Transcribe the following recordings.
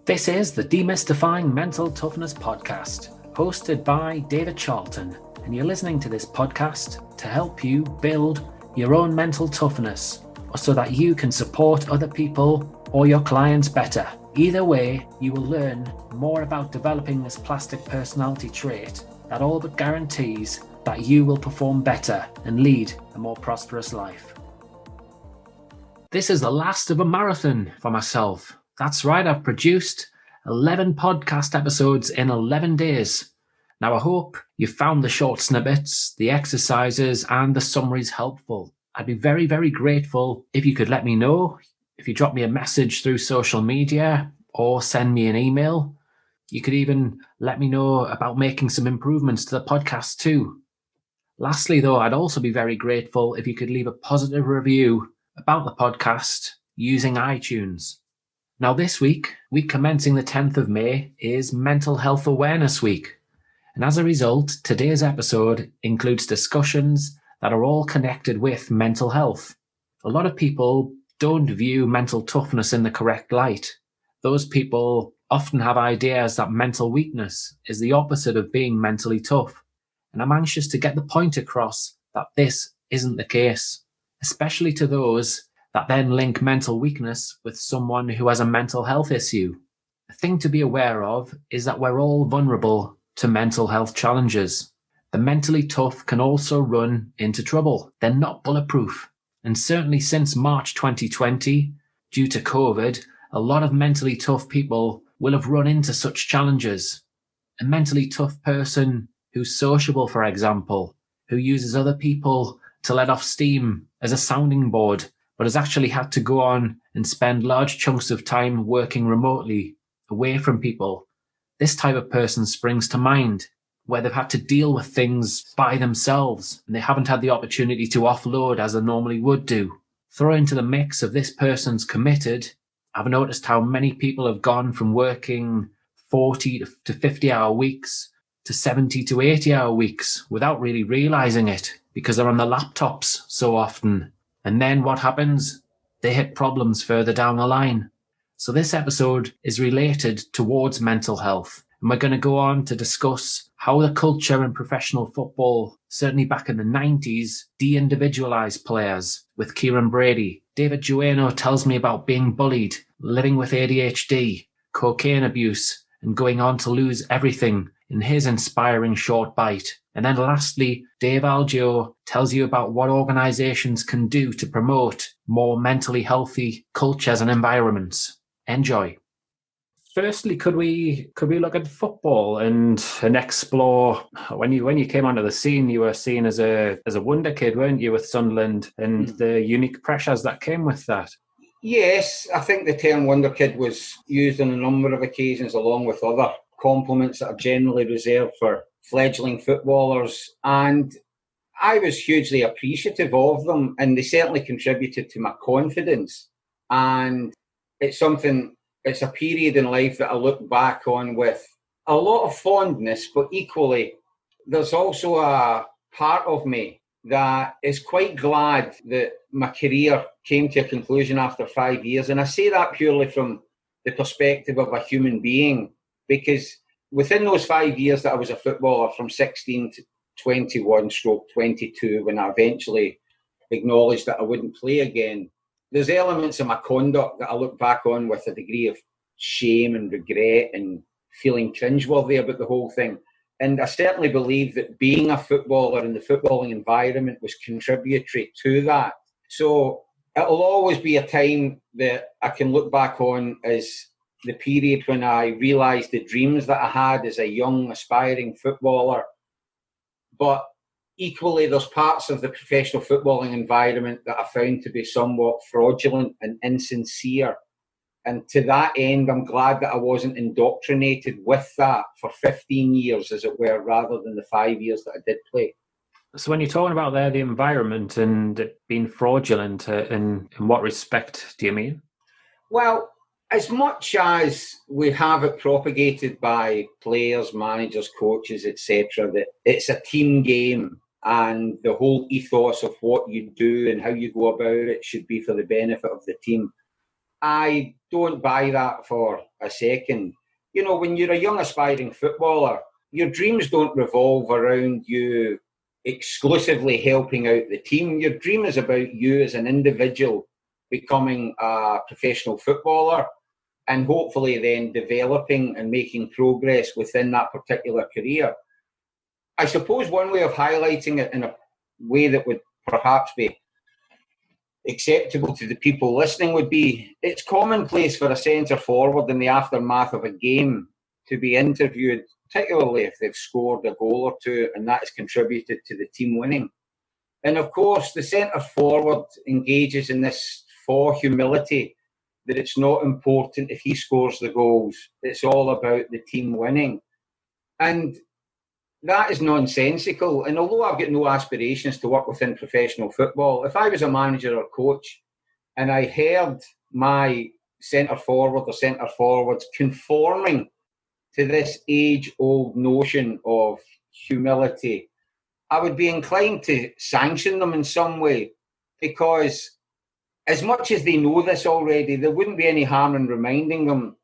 This is the Demystifying Mental Toughness podcast, hosted by David Charlton, and you're listening to this podcast to help you build your own mental toughness, so that you can support other people or your clients better. Either way, you will learn more about developing this plastic personality trait that all but guarantees that you will perform better and lead a more prosperous life. This is the last of a marathon for myself. That's right, I've produced 11 podcast episodes in 11 days. Now, I hope you found the short snippets, the exercises, and the summaries helpful. I'd be very, very grateful if you could let me know, if you drop me a message through social media or send me an email. You could even let me know about making some improvements to the podcast too. Lastly, though, I'd also be very grateful if you could leave a positive review about the podcast using iTunes. Now, this week commencing the 10th of May, is Mental Health Awareness Week. And as a result, today's episode includes discussions that are all connected with mental health. A lot of people don't view mental toughness in the correct light. Those people often have ideas that mental weakness is the opposite of being mentally tough. And I'm anxious to get the point across that this isn't the case, especially to those that then link mental weakness with someone who has a mental health issue. The thing to be aware of is that we're all vulnerable to mental health challenges. The mentally tough can also run into trouble. They're not bulletproof. And certainly since March 2020, due to COVID, a lot of mentally tough people will have run into such challenges. A mentally tough person who's sociable, for example, who uses other people to let off steam as a sounding board, but has actually had to go on and spend large chunks of time working remotely, away from people. This type of person springs to mind, where they've had to deal with things by themselves and they haven't had the opportunity to offload as they normally would do. Throw into the mix of this person's committed, I've noticed how many people have gone from working 40 to 50-hour weeks to 70 to 80-hour weeks without really realizing it, because they're on the laptops so often. And then what happens? They hit problems further down the line. So this episode is related towards mental health. And we're going to go on to discuss how the culture in professional football, certainly back in the 90s, de-individualized players with Kieron Brady. David Jueno tells me about being bullied, living with ADHD, cocaine abuse, and going on to lose everything in his inspiring short bite. And then lastly, Dave Algeo tells you about what organizations can do to promote more mentally healthy cultures and environments. Enjoy. Firstly, could we look at football and explore, when you came onto the scene, you were seen as a Wonderkid, weren't you, with Sunderland, and the unique pressures that came with that? Yes, I think the term Wonderkid was used on a number of occasions, along with other compliments that are generally reserved for fledgling footballers, and I was hugely appreciative of them, and they certainly contributed to my confidence. And it's a period in life that I look back on with a lot of fondness, but equally there's also a part of me that is quite glad that my career came to a conclusion after 5 years. And I say that purely from the perspective of a human being, because within those 5 years that I was a footballer, from 16 to 21/22, when I eventually acknowledged that I wouldn't play again, there's elements of my conduct that I look back on with a degree of shame and regret and feeling cringeworthy about the whole thing. And I certainly believe that being a footballer in the footballing environment was contributory to that. So it'll always be a time that I can look back on as the period when I realised the dreams that I had as a young, aspiring footballer. But equally, there's parts of the professional footballing environment that I found to be somewhat fraudulent and insincere. And to that end, I'm glad that I wasn't indoctrinated with that for 15 years, as it were, rather than the 5 years that I did play. So when you're talking about there, the environment and it being fraudulent, in what respect do you mean? Well, as much as we have it propagated by players, managers, coaches, etc., that it's a team game and the whole ethos of what you do and how you go about it should be for the benefit of the team, I don't buy that for a second. You know, when you're a young aspiring footballer, your dreams don't revolve around you exclusively helping out the team. Your dream is about you as an individual becoming a professional footballer and hopefully then developing and making progress within that particular career. I suppose one way of highlighting it in a way that would perhaps be acceptable to the people listening would be, it's commonplace for a centre forward in the aftermath of a game to be interviewed, particularly if they've scored a goal or two and that has contributed to the team winning. And of course, the centre forward engages in this for humility, that it's not important if he scores the goals. It's all about the team winning. And that is nonsensical. And although I've got no aspirations to work within professional football, if I was a manager or coach and I heard my centre forward or centre forwards conforming to this age-old notion of humility, I would be inclined to sanction them in some way, because as much as they know this already, there wouldn't be any harm in reminding them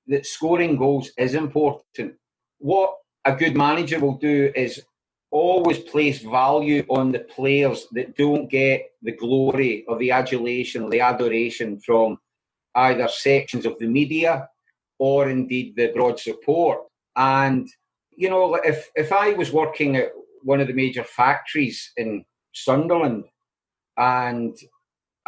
that scoring goals is important. What a good manager will do is always place value on the players that don't get the glory or the adulation or the adoration from either sections of the media or indeed the broad support. And, you know, if I was working at one of the major factories in Sunderland and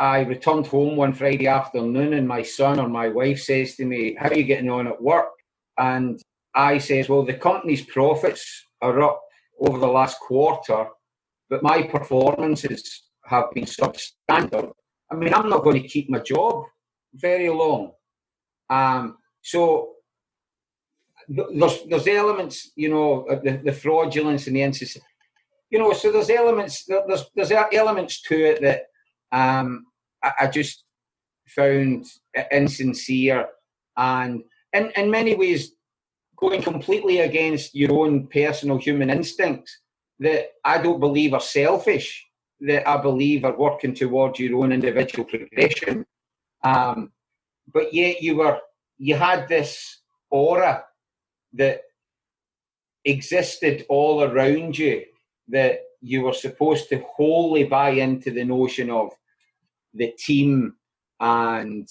I returned home one Friday afternoon and my son or my wife says to me, "How are you getting on at work?" And I says, "Well, the company's profits are up over the last quarter, but my performances have been substandard." I mean, I'm not going to keep my job very long. So there's elements, you know, the fraudulence and the insincere, you know. So there's elements to it that I just found insincere and in many ways going completely against your own personal human instincts that I don't believe are selfish, that I believe are working towards your own individual progression. But yet you had this aura that existed all around you, that you were supposed to wholly buy into the notion of the team and,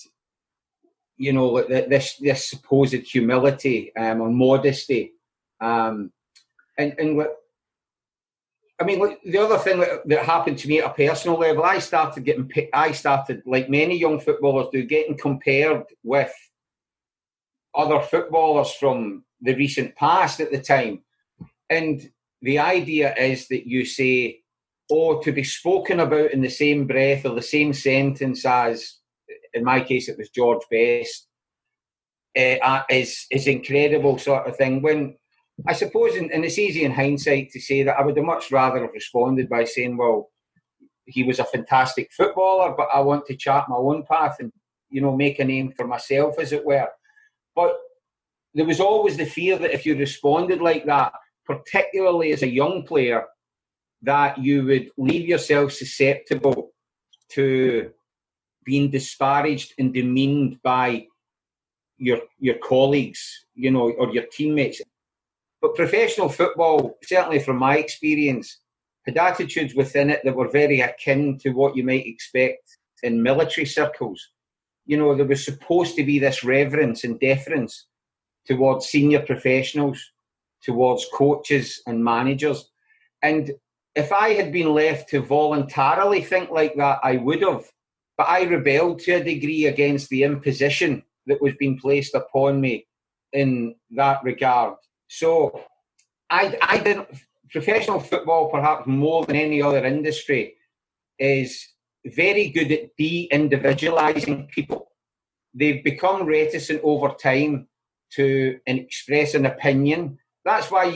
you know, this supposed humility or modesty. And I mean, the other thing that happened to me at a personal level, I started, like many young footballers do, getting compared with other footballers from the recent past at the time. And the idea is that you say, oh, to be spoken about in the same breath or the same sentence as, in my case, it was George Best, is incredible sort of thing. When I suppose, and it's easy in hindsight to say that I would have much rather have responded by saying, well, he was a fantastic footballer, but I want to chart my own path and, you know, make a name for myself, as it were. But there was always the fear that if you responded like that, particularly as a young player, that you would leave yourself susceptible to being disparaged and demeaned by your colleagues, you know, or your teammates. But professional football, certainly from my experience, had attitudes within it that were very akin to what you might expect in military circles. You know, there was supposed to be this reverence and deference towards senior professionals, towards coaches and managers. And if I had been left to voluntarily think like that, I would have. But I rebelled to a degree against the imposition that was being placed upon me in that regard. So I didn't. Professional football, perhaps more than any other industry, is very good at de-individualising people. They've become reticent over time to express an opinion. That's why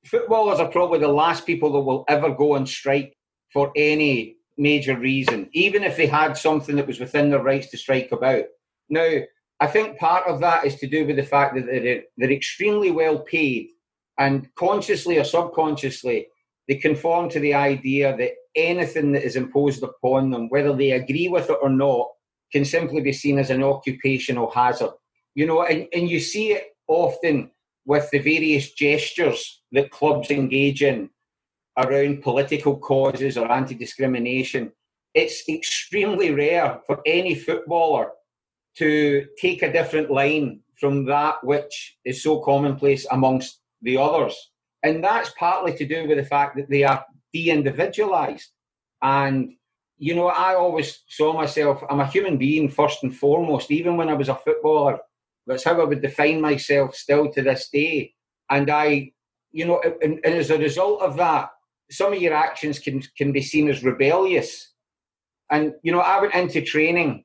footballers are probably the last people that will ever go on strike for any major reason, even if they had something that was within their rights to strike about. Now, I think part of that is to do with the fact that they're extremely well paid, and consciously or subconsciously, they conform to the idea that anything that is imposed upon them, whether they agree with it or not, can simply be seen as an occupational hazard. And you see it often with the various gestures that clubs engage in around political causes or anti-discrimination. It's extremely rare for any footballer to take a different line from that which is so commonplace amongst the others. And that's partly to do with the fact that they are de-individualised. And, I always saw myself, I'm a human being first and foremost, even when I was a footballer. That's how I would define myself still to this day. And and as a result of that, some of your actions can be seen as rebellious. And, I went into training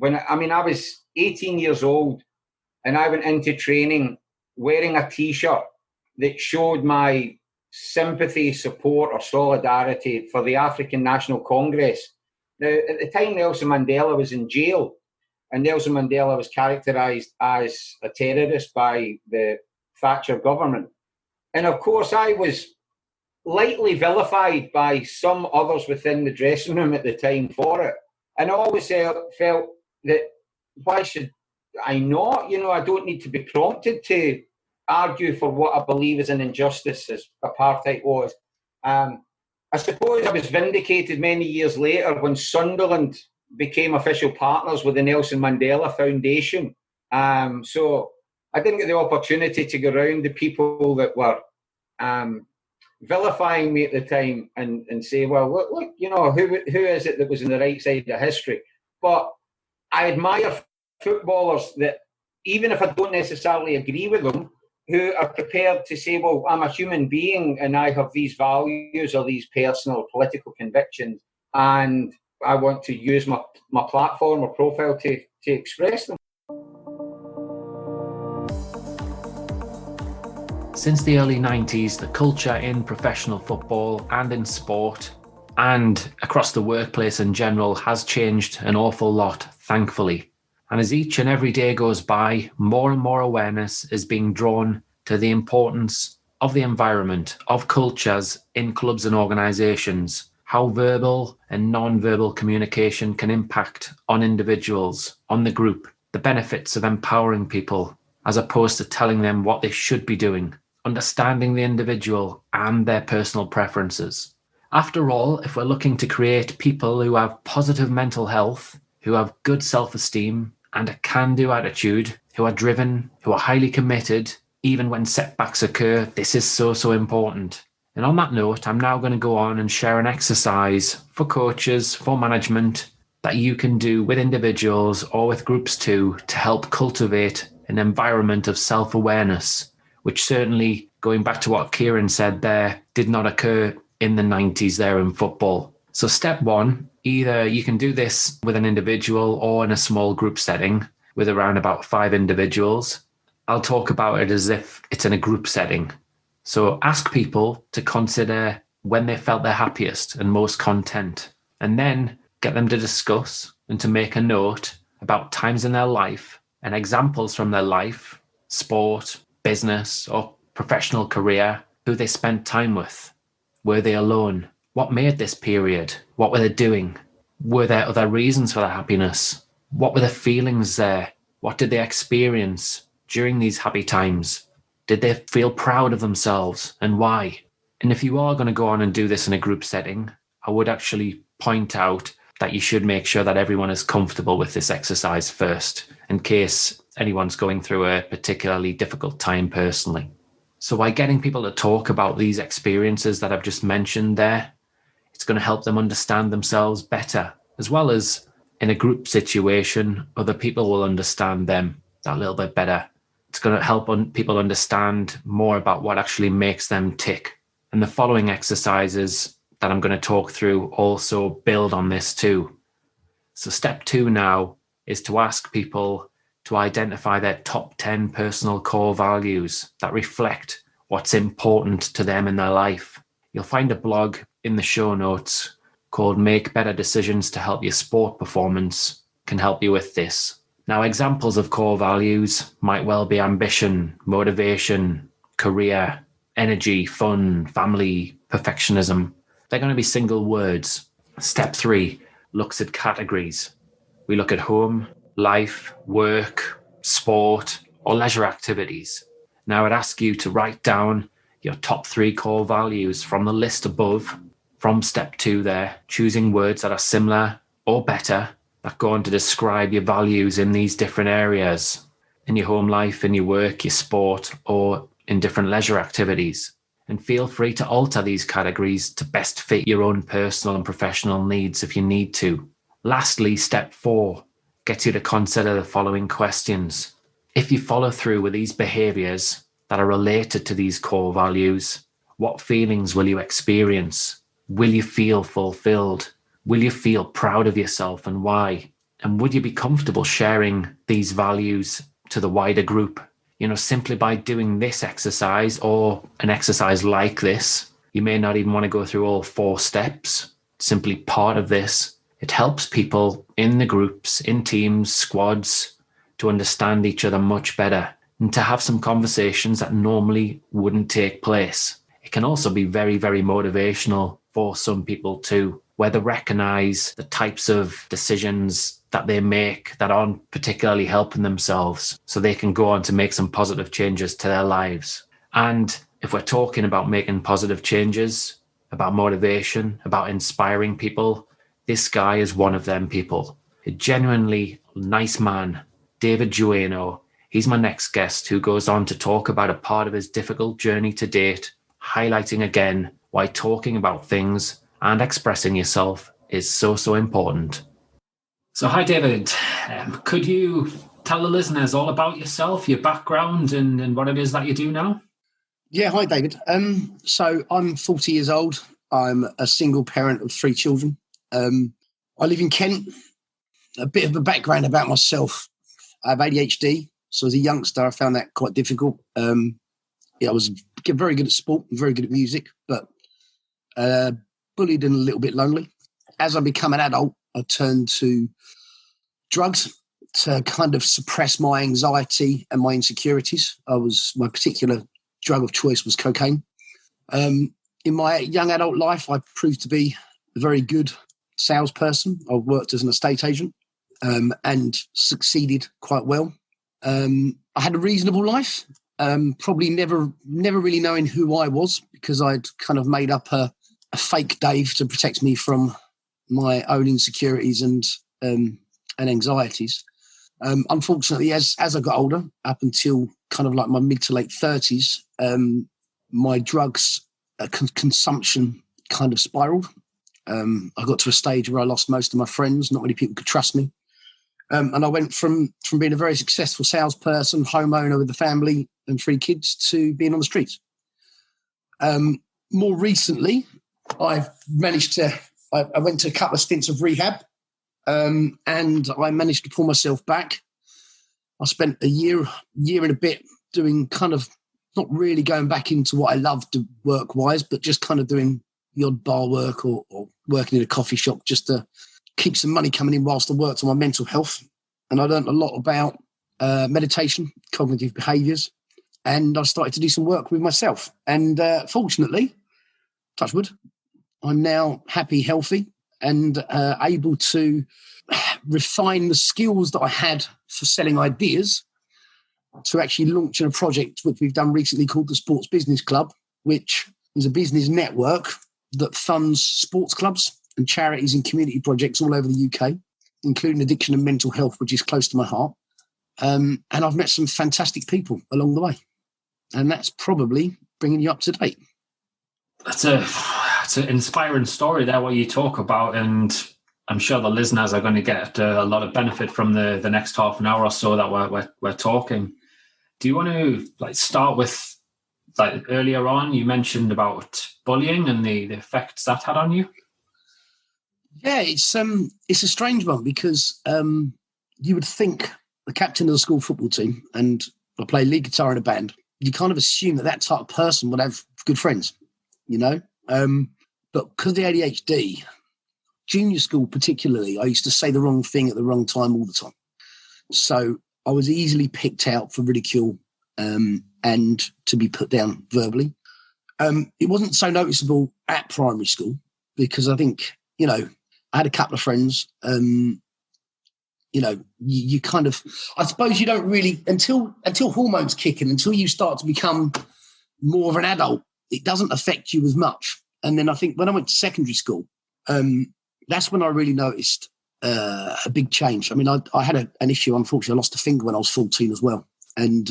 I was 18 years old, and I went into training wearing a T-shirt that showed my sympathy, support, or solidarity for the African National Congress. Now, at the time, Nelson Mandela was in jail, and Nelson Mandela was characterised as a terrorist by the Thatcher government. And of course, I was lightly vilified by some others within the dressing room at the time for it. And I always felt that, why should I not? I don't need to be prompted to argue for what I believe is an injustice, as apartheid was. I suppose I was vindicated many years later when Sunderland became official partners with the Nelson Mandela Foundation. So I didn't get the opportunity to go around the people that were vilifying me at the time and say, well, look, who is it that was on the right side of history? But I admire footballers that, even if I don't necessarily agree with them, who are prepared to say, well, I'm a human being and I have these values or these personal political convictions, and I want to use my platform or profile to express them. Since the early 90s, the culture in professional football and in sport and across the workplace in general has changed an awful lot, thankfully. And as each and every day goes by, more and more awareness is being drawn to the importance of the environment, of cultures in clubs and organisations, how verbal and non-verbal communication can impact on individuals, on the group, the benefits of empowering people, as opposed to telling them what they should be doing, understanding the individual and their personal preferences. After all, if we're looking to create people who have positive mental health, who have good self-esteem and a can-do attitude, who are driven, who are highly committed, even when setbacks occur, this is so important. And on that note, I'm now going to go on and share an exercise for coaches, for management, that you can do with individuals or with groups too, to help cultivate an environment of self-awareness, which certainly, going back to what Kieron said there, did not occur in the 90s there in football. So step one, either you can do this with an individual or in a small group setting with around about 5 individuals. I'll talk about it as if it's in a group setting. So ask people to consider when they felt their happiest and most content, and then get them to discuss and to make a note about times in their life and examples from their life, sport, business, or professional career, who they spent time with. Were they alone? What made this period? What were they doing? Were there other reasons for their happiness? What were the feelings there? What did they experience during these happy times? Did they feel proud of themselves, and why? And if you are going to go on and do this in a group setting, I would actually point out that you should make sure that everyone is comfortable with this exercise first, in case anyone's going through a particularly difficult time personally. So by getting people to talk about these experiences that I've just mentioned there, it's going to help them understand themselves better, as well as in a group situation, other people will understand them that little bit better. It's going to help people understand more about what actually makes them tick. And the following exercises that I'm going to talk through also build on this too. So step 2 now is to ask people to identify their top 10 personal core values that reflect what's important to them in their life. You'll find a blog in the show notes called Make Better Decisions to Help Your Sport Performance can help you with this. Now, examples of core values might well be ambition, motivation, career, energy, fun, family, perfectionism. They're going to be single words. Step 3 looks at categories. We look at home, life, work, sport, or leisure activities. Now I'd ask you to write down your top 3 core values from the list above, from step 2 there, choosing words that are similar or better that go on to describe your values in these different areas, in your home life, in your work, your sport, or in different leisure activities. And feel free to alter these categories to best fit your own personal and professional needs if you need to. Lastly, step 4 gets you to consider the following questions. If you follow through with these behaviors that are related to these core values, what feelings will you experience? Will you feel fulfilled? Will you feel proud of yourself, and why? And would you be comfortable sharing these values to the wider group? Simply by doing this exercise or an exercise like this, you may not even want to go through all 4 steps. Simply part of this, it helps people in the groups, in teams, squads, to understand each other much better and to have some conversations that normally wouldn't take place. It can also be very, very motivational for some people too, where they recognize the types of decisions that they make that aren't particularly helping themselves, so they can go on to make some positive changes to their lives. And if we're talking about making positive changes, about motivation, about inspiring people, this guy is one of them people. A genuinely nice man, David Jueno. He's my next guest, who goes on to talk about a part of his difficult journey to date, highlighting again why talking about things and expressing yourself is so important. So hi, David. Could you tell the listeners all about yourself, your background, and what it is that you do now? Yeah, hi, David. So I'm 40 years old. I'm a single parent of 3 children. I live in Kent. A bit of a background about myself. I have ADHD. So as a youngster, I found that quite difficult. I was very good at sport, very good at music, but bullied and a little bit lonely. As I become an adult, I turned to drugs to kind of suppress my anxiety and my insecurities. My particular drug of choice was cocaine. In my young adult life, I proved to be a very good salesperson. I worked as an estate agent and succeeded quite well. I had a reasonable life, probably never really knowing who I was, because I'd kind of made up a fake Dave to protect me from my own insecurities and anxieties. Unfortunately, as I got older, up until kind of like my mid to late 30s, my drugs consumption kind of spiraled. I got to a stage where I lost most of my friends. Not many people could trust me. And I went from being a very successful salesperson, homeowner with a family and 3 kids, to being on the streets. More recently, I went to a couple of stints of rehab, and I managed to pull myself back. I spent a year and a bit doing kind of not really going back into what I loved work-wise, but just kind of doing the odd bar work or working in a coffee shop just to keep some money coming in whilst I worked on my mental health. And I learned a lot about meditation, cognitive behaviours, and I started to do some work with myself. And fortunately, touch wood, I'm now happy, healthy, and able to refine the skills that I had for selling ideas to actually launch a project which we've done recently called the Sports Business Club, which is a business network that funds sports clubs and charities and community projects all over the UK, including addiction and mental health, which is close to my heart. And I've met some fantastic people along the way. And that's probably bringing you up to date. It's an inspiring story there, what you talk about, and I'm sure the listeners are going to get a lot of benefit from the next half an hour or so that we're talking. Do you want to start with earlier on? You mentioned about bullying and the effects that had on you. Yeah, it's a strange one, because you would think the captain of the school football team, and I play lead guitar in a band, you kind of assume that type of person would have good friends, but because of the ADHD, junior school particularly, I used to say the wrong thing at the wrong time all the time. So I was easily picked out for ridicule and to be put down verbally. It wasn't so noticeable at primary school, because I think, I had a couple of friends, you kind of, I suppose you don't really, until hormones kick in, until you start to become more of an adult, it doesn't affect you as much. And then I think when I went to secondary school, that's when I really noticed a big change. I mean, I had an issue, unfortunately. I lost a finger when I was 14 as well. And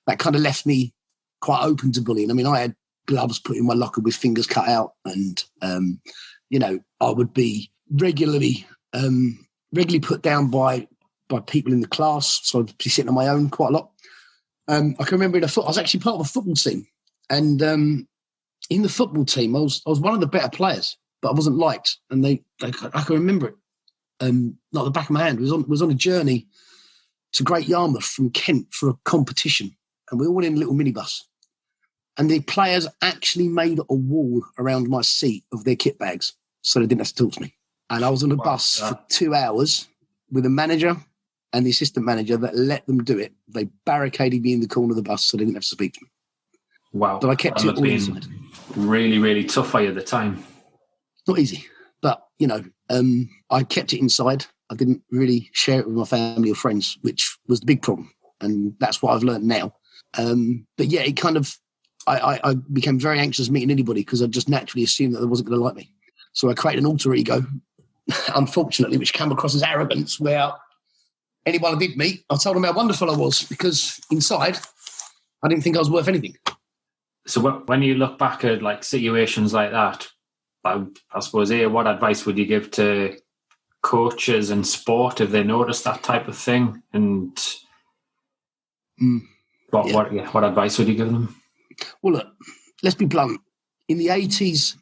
that kind of left me quite open to bullying. I mean, I had gloves put in my locker with fingers cut out. And, I would be regularly put down by people in the class. So I'd be sitting on my own quite a lot. I can remember I was actually part of a football team. And in the football team, I was one of the better players, but I wasn't liked. And I can remember it. Not the back of my hand. Was on a journey to Great Yarmouth from Kent for a competition, and we were all in a little minibus. And the players actually made a wall around my seat of their kit bags, so they didn't have to talk to me. And I was on a bus for 2 hours with a manager and the assistant manager that let them do it. They barricaded me in the corner of the bus so they didn't have to speak to me. Wow, but I kept it all inside. Really, really tough for you at the time. Not easy, but I kept it inside. I didn't really share it with my family or friends, which was the big problem. And that's what I've learned now. But yeah, it kind of, I became very anxious meeting anybody because I just naturally assumed that they wasn't going to like me. So I created an alter ego, unfortunately, which came across as arrogance, where anyone I did meet, I told them how wonderful I was, because inside, I didn't think I was worth anything. So when you look back at like situations like that, I suppose, what advice would you give to coaches in sport if they notice that type of thing? And what advice would you give them? Well, look, let's be blunt. In the 80s,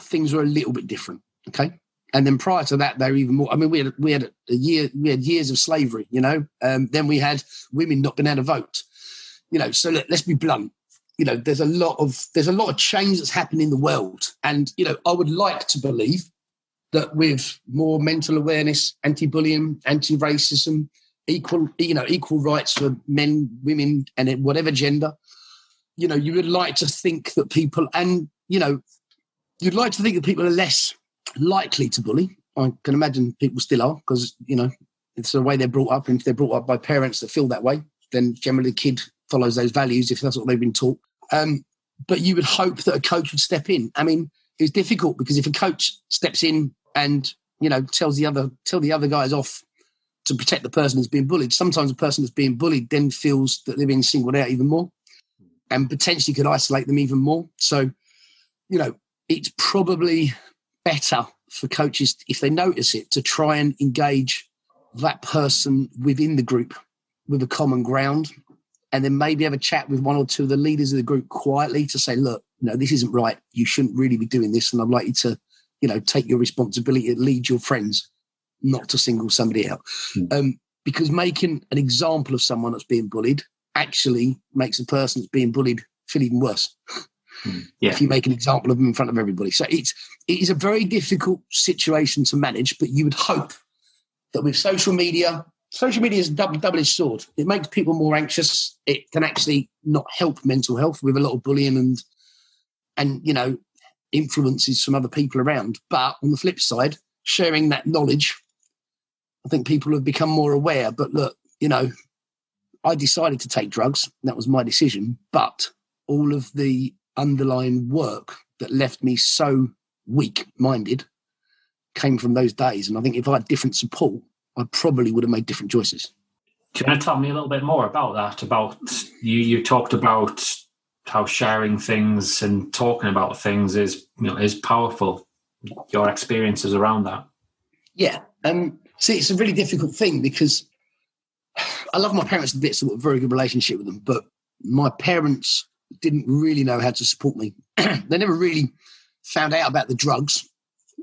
things were a little bit different, okay? And then prior to that, they were even more. I mean, we had years of slavery, then we had women not being able to vote, So let's be blunt. There's a lot of change that's happened in the world, and I would like to believe that with more mental awareness, anti-bullying, anti-racism, equal rights for men, women, and whatever gender, you would like to think that people, and you'd like to think that people are less likely to bully. I can imagine people still are, because it's the way they're brought up, and if they're brought up by parents that feel that way, then generally the kid follows those values if that's what they've been taught. But you would hope that a coach would step in. I mean, it's difficult because if a coach steps in and tells the other guys off to protect the person who's being bullied, sometimes the person that's being bullied then feels that they're being singled out even more, and potentially could isolate them even more. So, it's probably better for coaches, if they notice it, to try and engage that person within the group with a common ground, and then maybe have a chat with one or two of the leaders of the group quietly to say, look, this isn't right. You shouldn't really be doing this. And I'd like you to, take your responsibility to lead your friends, not to single somebody out. Because making an example of someone that's being bullied actually makes the person that's being bullied feel even worse. If you make an example of them in front of everybody. So it is a very difficult situation to manage, but you would hope that with social media is a double-edged sword. It makes people more anxious. It can actually not help mental health with a lot of bullying and influences from other people around. But on the flip side, sharing that knowledge, I think people have become more aware. But look, I decided to take drugs. That was my decision. But all of the underlying work that left me so weak-minded came from those days. And I think if I had different support, I probably would have made different choices. Do you want to tell me a little bit more about that? About you talked about how sharing things and talking about things is powerful. Your experiences around that. Yeah. See, it's a really difficult thing because I love my parents to bits. I've got a very good relationship with them, but my parents didn't really know how to support me. They never really found out about the drugs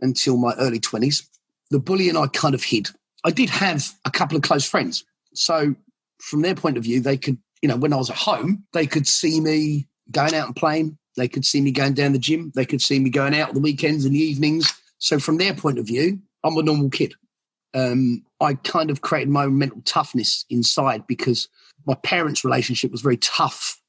until my early 20s. The bullying I kind of hid. I did have a couple of close friends. So from their point of view, they could, when I was at home, they could see me going out and playing. They could see me going down the gym. They could see me going out on the weekends and the evenings. So from their point of view, I'm a normal kid. I kind of created my own mental toughness inside because my parents' relationship was very tough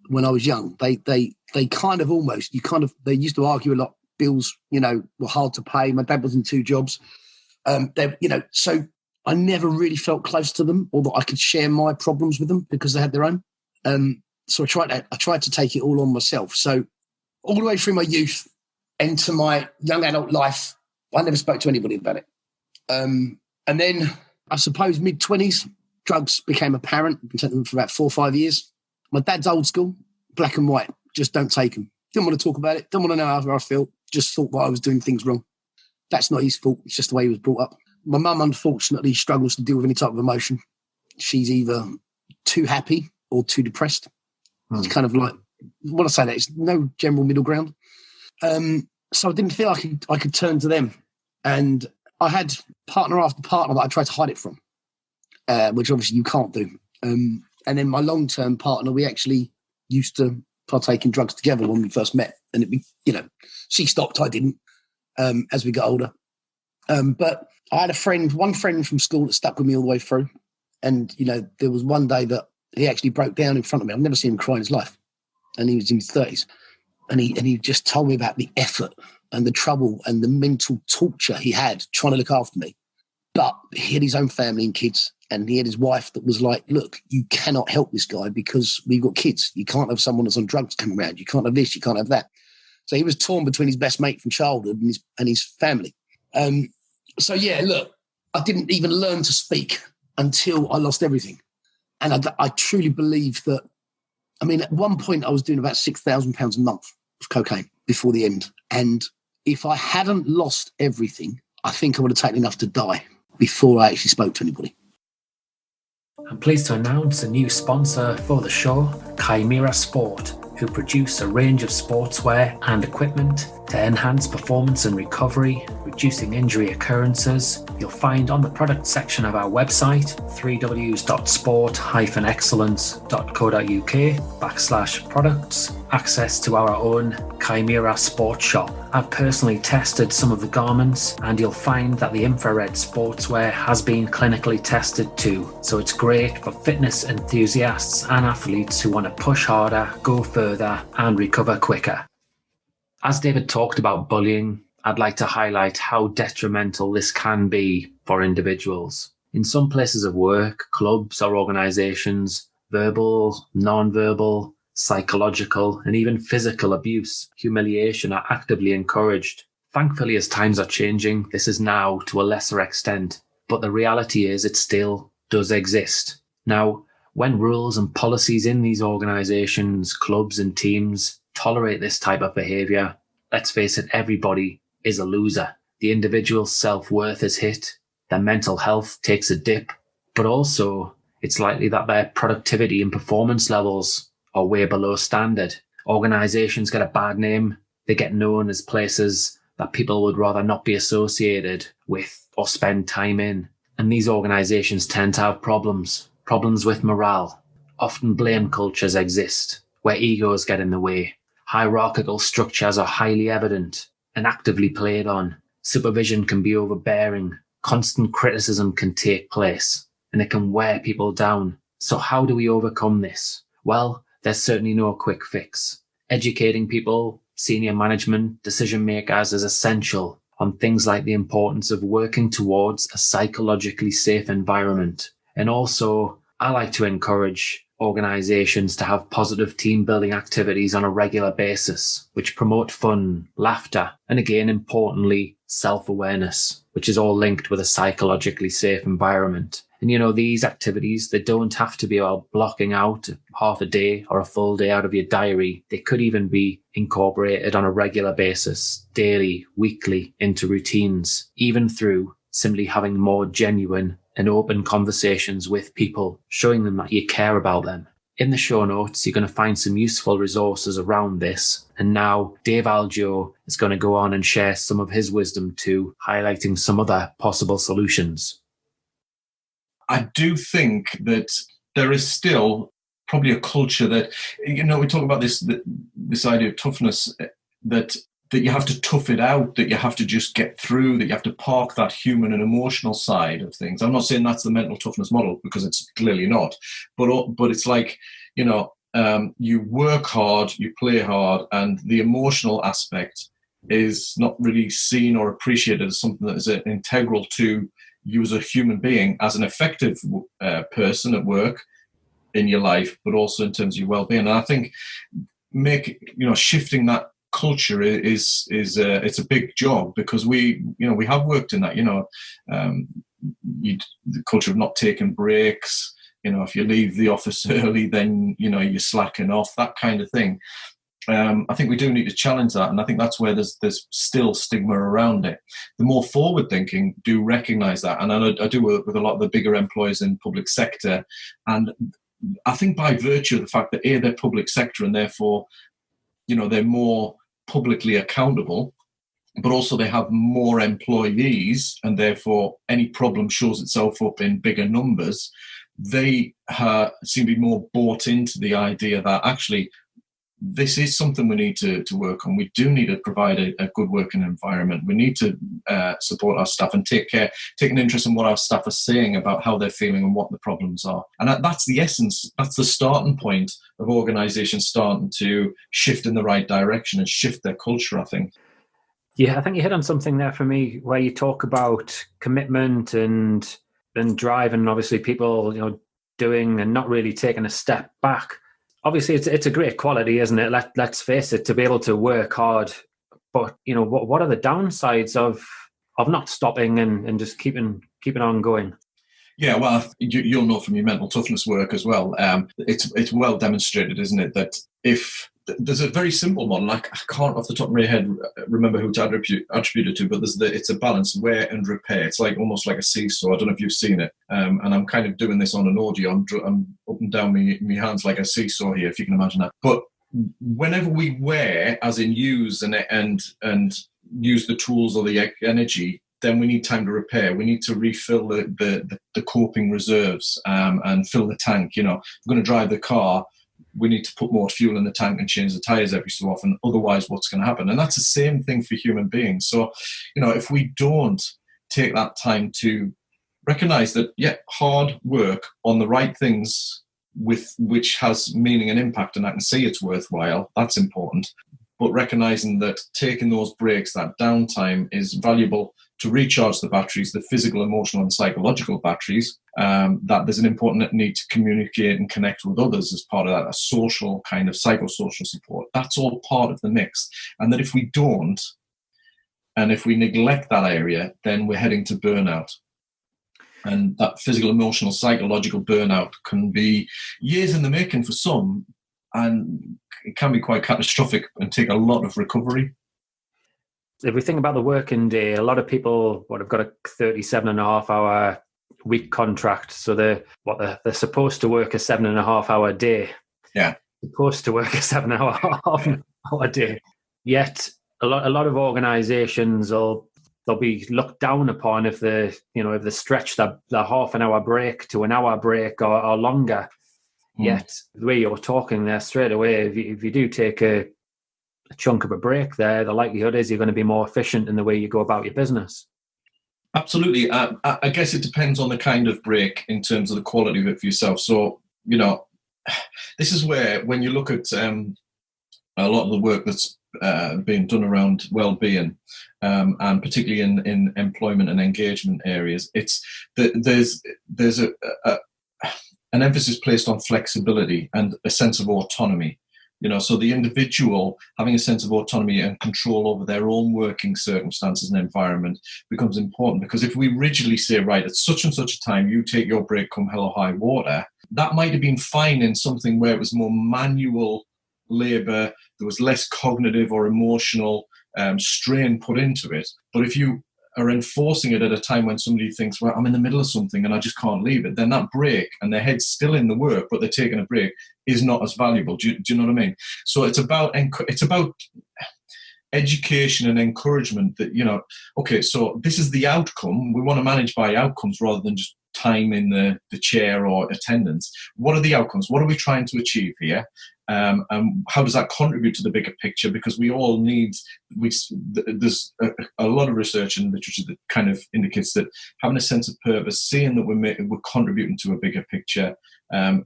when I was young. They kind of almost, they used to argue a lot. Bills, were hard to pay. My dad was in 2 jobs. So I never really felt close to them or that I could share my problems with them because they had their own. So I tried to take it all on myself. So all the way through my youth into my young adult life, I never spoke to anybody about it. And then I suppose mid-20s, drugs became apparent. I've been taking them for about 4 or 5 years. My dad's old school, black and white, just don't take them. Didn't want to talk about it, didn't want to know how I felt, just thought that I was doing things wrong. That's not his fault, it's just the way he was brought up. My mum, unfortunately, struggles to deal with any type of emotion. She's either too happy or too depressed. It's kind of like, when I say that, it's no general middle ground. So I didn't feel I could turn to them. And I had partner after partner that I tried to hide it from, which obviously you can't do. And then my long-term partner, we actually used to partake in drugs together when we first met. And she stopped, I didn't, as we got older. But I had one friend from school that stuck with me all the way through. And, there was one day that he actually broke down in front of me. I've never seen him cry in his life. And he was in his 30s. And he just told me about the effort and the trouble and the mental torture he had trying to look after me. But he had his own family and kids. And he had his wife that was like, look, you cannot help this guy because we've got kids. You can't have someone that's on drugs coming around. You can't have this. You can't have that. So he was torn between his best mate from childhood and his family. So, yeah, look, I didn't even learn to speak until I lost everything. And I truly believe that, at one point I was doing about £6,000 a month of cocaine before the end. And if I hadn't lost everything, I think I would have taken enough to die before I actually spoke to anybody. I'm pleased to announce a new sponsor for the show, Chimera Sport, who produce a range of sportswear and equipment to enhance performance and recovery, reducing injury occurrences. You'll find on the product section of our website, www.excellence.co.uk/products, access to our own Chimera Sport shop. I've personally tested some of the garments and you'll find that the infrared sportswear has been clinically tested too. So it's great for fitness enthusiasts and athletes who want to push harder, go further and recover quicker. As David talked about bullying, I'd like to highlight how detrimental this can be for individuals. In some places of work, clubs or organisations, verbal, non-verbal, psychological and even physical abuse, humiliation are actively encouraged. Thankfully, as times are changing, this is now to a lesser extent, but the reality is it still does exist. Now, when rules and policies in these organisations, clubs and teams tolerate this type of behaviour, let's face it, everybody is a loser. The individual's self-worth is hit, their mental health takes a dip, but also it's likely that their productivity and performance levels are way below standard. Organisations get a bad name, they get known as places that people would rather not be associated with or spend time in. And these organisations tend to have problems with morale. Often blame cultures exist, where egos get in the way. Hierarchical structures are highly evident and actively played on. Supervision can be overbearing. Constant criticism can take place, and it can wear people down. So how do we overcome this? Well, there's certainly no quick fix. Educating people, senior management, decision makers is essential on things like the importance of working towards a psychologically safe environment. And also, I like to encourage organisations to have positive team building activities on a regular basis, which promote fun, laughter, and again, importantly, self-awareness, which is all linked with a psychologically safe environment. And these activities, they don't have to be about blocking out half a day or a full day out of your diary. They could even be incorporated on a regular basis, daily, weekly, into routines, even through simply having more genuine and open conversations with people, showing them that you care about them. In the show notes, you're going to find some useful resources around this. And now Dave Algeo is going to go on and share some of his wisdom too, highlighting some other possible solutions. I do think that there is still probably a culture that, we talk about this idea of toughness, that you have to tough it out, that you have to just get through, that you have to park that human and emotional side of things. I'm not saying that's the mental toughness model, because it's clearly not. But it's like, you work hard, you play hard, and the emotional aspect is not really seen or appreciated as something that is integral to you as a human being, as an effective person at work, in your life, but also in terms of your well-being. And I think shifting that culture is it's a big job, because we have worked in that, the culture of not taking breaks. If you leave the office early, then you're slacking off, that kind of thing. I think we do need to challenge that, and I think that's where there's still stigma around it. The more forward-thinking do recognise that, and I do work with a lot of the bigger employers in public sector, and I think by virtue of the fact that they're public sector and therefore, they're more publicly accountable, but also they have more employees, and therefore any problem shows itself up in bigger numbers. They seem to be more bought into the idea that actually this is something we need to work on. We do need to provide a good working environment. We need to support our staff and take an interest in what our staff are saying about how they're feeling and what the problems are. And that's the essence, that's the starting point of organisations starting to shift in the right direction and shift their culture, I think. Yeah, I think you hit on something there for me, where you talk about commitment and drive, and obviously people, doing and not really taking a step back. Obviously, it's a great quality, isn't it? Let's face it, to be able to work hard. But what are the downsides of not stopping and just keeping on going? Yeah, well, you'll know from your mental toughness work as well. It's well demonstrated, isn't it, that if there's a very simple model, I can't off the top of my head remember who to attribute it to, but it's a balance, wear and repair. It's almost like a seesaw. I don't know if you've seen it. And I'm kind of doing this on an audio. I'm up and down my hands like a seesaw here, if you can imagine that. But whenever we wear, as in use and use the tools or the energy, then we need time to repair. We need to refill the coping reserves and fill the tank. If we're going to drive the car, we need to put more fuel in the tank and change the tyres every so often. Otherwise, what's going to happen? And that's the same thing for human beings. So, if we don't take that time to recognise that, hard work on the right things which has meaning and impact, and I can see it's worthwhile, that's important. But recognising that taking those breaks, that downtime, is valuable to recharge the batteries, the physical, emotional and psychological batteries, that there's an important need to communicate and connect with others as part of that, a social kind of psychosocial support. That's all part of the mix. And that if we don't, and if we neglect that area, then we're heading to burnout. And that physical, emotional, psychological burnout can be years in the making for some, and it can be quite catastrophic and take a lot of recovery. If we think about the working day, a lot of people have got a 37.5-hour week contract. So they're supposed to work a 7.5-hour day. Yeah. Supposed to work a 7.5-hour day. Yet a lot of organizations they'll be looked down upon if they stretch the half an hour break to an hour break or longer. Yet the way you're talking there straight away, if you do take a chunk of a break there, the likelihood is you're going to be more efficient in the way you go about your business. Absolutely. I guess it depends on the kind of break in terms of the quality of it for yourself. So, this is where, when you look at a lot of the work that's being done around well-being, and particularly in employment and engagement areas, it's that there's an emphasis placed on flexibility and a sense of autonomy. So the individual having a sense of autonomy and control over their own working circumstances and environment becomes important, because if we rigidly say, right, at such and such a time, you take your break come hell or high water, that might have been fine in something where it was more manual labour, there was less cognitive or emotional strain put into it. But if you are enforcing it at a time when somebody thinks, well, I'm in the middle of something and I just can't leave it, then that break, and their head's still in the work, but they're taking a break, is not as valuable. Do you know what I mean? So it's about education and encouragement that, okay, so this is the outcome. We want to manage by outcomes rather than just time in the chair or attendance. What are the outcomes? What are we trying to achieve here? And how does that contribute to the bigger picture? Because we all need, there's a lot of research and literature that kind of indicates that having a sense of purpose, seeing that we're contributing to a bigger picture,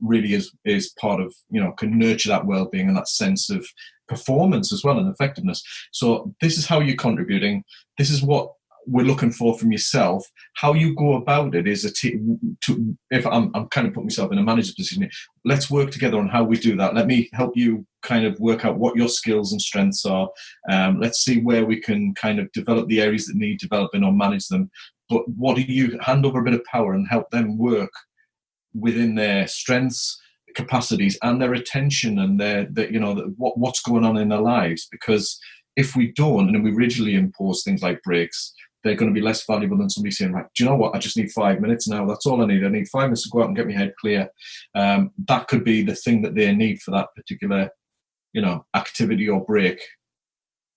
really is part of, can nurture that well-being and that sense of performance as well and effectiveness. So this is how you're contributing. This is what we're looking for from yourself. How you go about it is if I'm kind of putting myself in a manager's position, let's work together on how we do that. Let me help you kind of work out what your skills and strengths are. Let's see where we can kind of develop the areas that need developing or manage them. But what do you hand over a bit of power and help them work within their strengths, capacities, and their attention, and what's going on in their lives? Because if we don't, and we rigidly impose things like breaks, they're going to be less valuable than somebody saying, right, do you know what? I just need 5 minutes now. That's all I need. I need 5 minutes to go out and get my head clear. That could be the thing that they need for that particular, activity or break.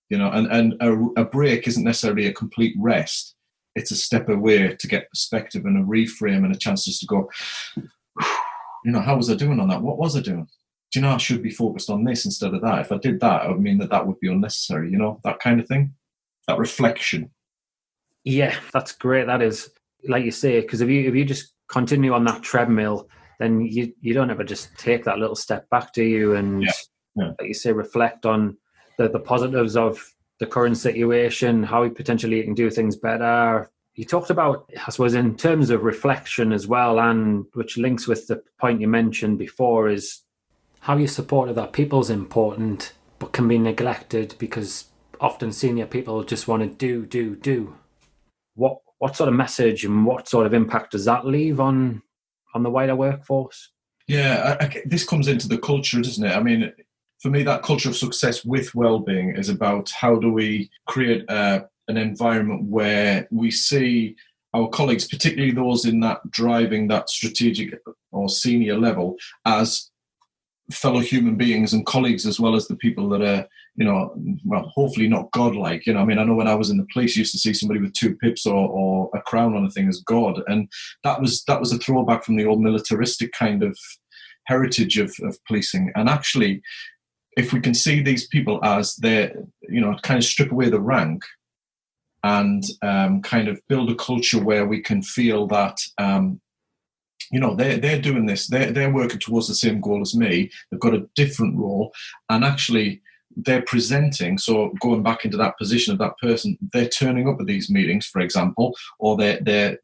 And a break isn't necessarily a complete rest. It's a step away to get perspective and a reframe and a chance just to go, how was I doing on that? What was I doing? Do you know, I should be focused on this instead of that. If I did that, it would mean that would be unnecessary, that kind of thing, that reflection. Yeah, that's great. That is, like you say, because if you just continue on that treadmill, then you don't ever just take that little step back, do you? And like you say, reflect on the positives of the current situation, how potentially you can do things better. You talked about, I suppose, in terms of reflection as well, and which links with the point you mentioned before, is how you support other people's important, but can be neglected because often senior people just want to do. What sort of message and what sort of impact does that leave on the wider workforce? Yeah, this comes into the culture, doesn't it? I mean, for me, that culture of success with well-being is about how do we create an environment where we see our colleagues, particularly those in that driving that strategic or senior level, as fellow human beings and colleagues, as well as the people that are, hopefully not godlike. I know when I was in the police, I used to see somebody with 2 pips or a crown on a thing as God. And that was a throwback from the old militaristic kind of heritage of policing. And actually, if we can see these people as they're, kind of strip away the rank and kind of build a culture where we can feel that, they're doing this, they're working towards the same goal as me, they've got a different role, and actually they're presenting, so going back into that position of that person, they're turning up at these meetings, for example, or they're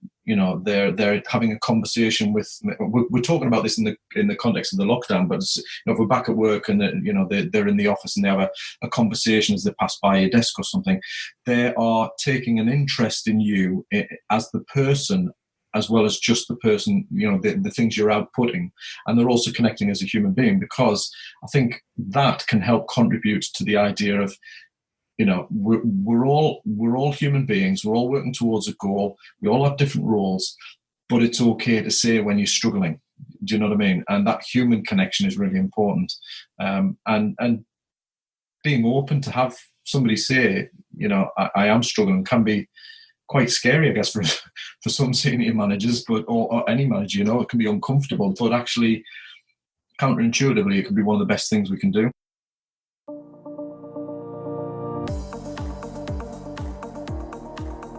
having a conversation with, we're talking about this in the context of the lockdown, but if we're back at work and they're in the office and they have a conversation as they pass by your desk or something, they are taking an interest in you as the person, as well as just the person, the things you're outputting. And they're also connecting as a human being, because I think that can help contribute to the idea of, we're all human beings. We're all working towards a goal. We all have different roles, but it's okay to say when you're struggling. Do you know what I mean? And that human connection is really important. And being open to have somebody say, I am struggling, can be quite scary, I guess, for some senior managers, but or any manager, it can be uncomfortable, but actually, counterintuitively, it can be one of the best things we can do.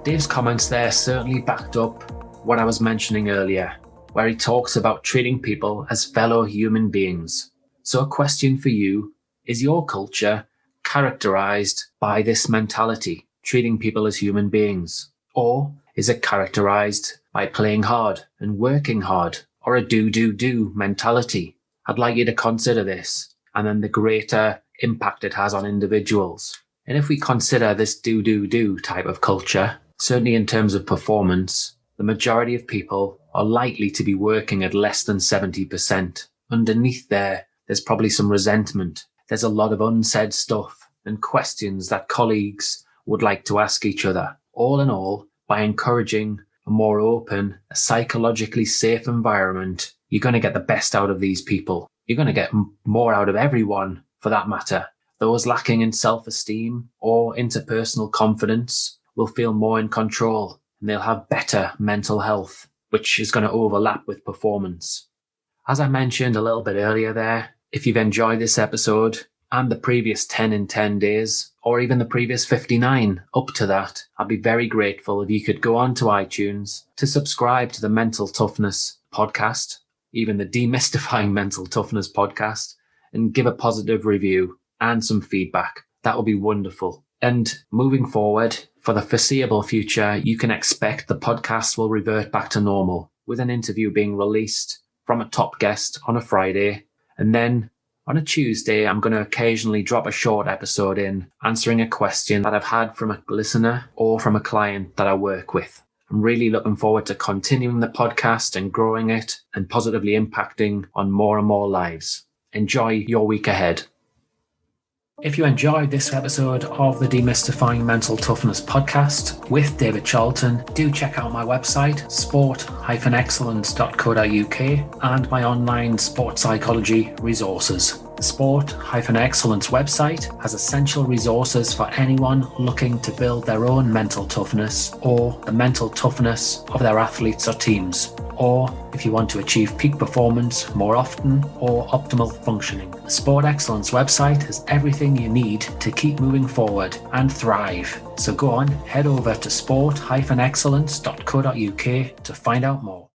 Dave's comments there certainly backed up what I was mentioning earlier, where he talks about treating people as fellow human beings. So a question for you, is your culture characterized by this mentality, treating people as human beings? Or is it characterized by playing hard and working hard, or a do mentality? I'd like you to consider this, and then the greater impact it has on individuals. And if we consider this do type of culture, certainly in terms of performance, the majority of people are likely to be working at less than 70%. Underneath there's probably some resentment. There's a lot of unsaid stuff and questions that colleagues would like to ask each other. All in all, by encouraging a more open, a psychologically safe environment, you're going to get the best out of these people. You're going to get more out of everyone, for that matter. Those lacking in self-esteem or interpersonal confidence will feel more in control, and they'll have better mental health, which is going to overlap with performance. As I mentioned a little bit earlier there, if you've enjoyed this episode, and the previous 10 in 10 days, or even the previous 59 up to that, I'd be very grateful if you could go on to iTunes to subscribe to the Mental Toughness podcast, even the Demystifying Mental Toughness podcast, and give a positive review and some feedback. That would be wonderful. And moving forward, for the foreseeable future, you can expect the podcast will revert back to normal, with an interview being released from a top guest on a Friday. And then on a Tuesday, I'm going to occasionally drop a short episode in, answering a question that I've had from a listener or from a client that I work with. I'm really looking forward to continuing the podcast and growing it and positively impacting on more and more lives. Enjoy your week ahead. If you enjoyed this episode of the Demystifying Mental Toughness podcast with David Charlton, do check out my website, sport-excellence.co.uk, and my online sports psychology resources. The Sport Excellence website has essential resources for anyone looking to build their own mental toughness or the mental toughness of their athletes or teams, or if you want to achieve peak performance more often or optimal functioning. The Sport Excellence website has everything you need to keep moving forward and thrive. So go on, head over to sport-excellence.co.uk to find out more.